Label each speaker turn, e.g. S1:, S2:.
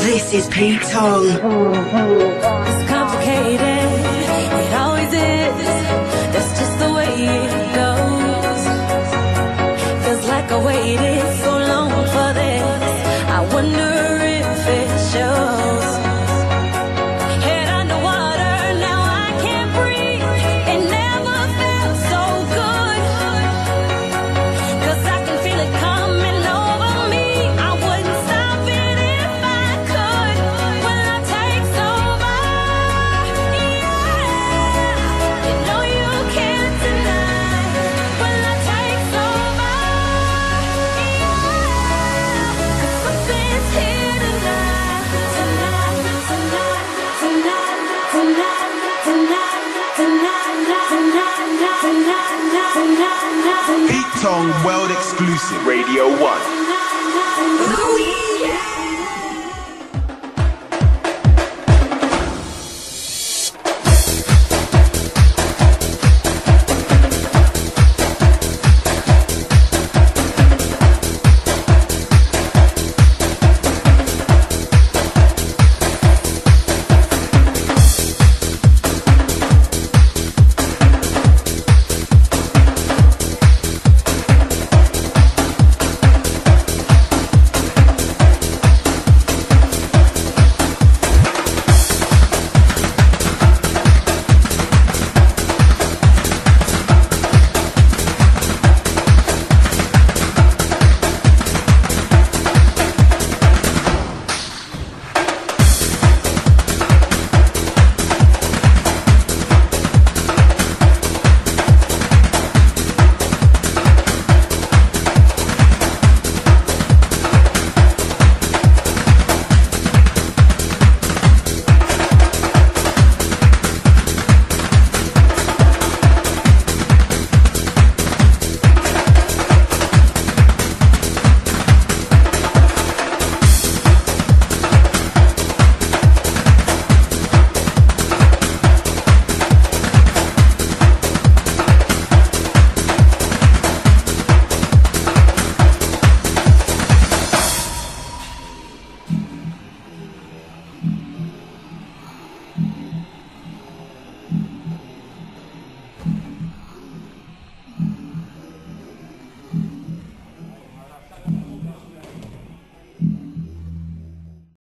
S1: This is Pete Tong.
S2: It's complicated, it always is. That's just the way it goes. Feels like I waited so long for this. I wonder if it shows. Head underwater, now I can't breathe. It never felt so good. 'Cause I can feel it coming over me. I wouldn't stop it if I could. When I take over, yeah. You know you can't deny. When I take over, yeah. 'Cause something's here tonight, tonight, tonight, tonight, tonight, tonight, tonight, tonight, tonight, tonight, tonight.
S3: Pete Tong World Exclusive Radio 1.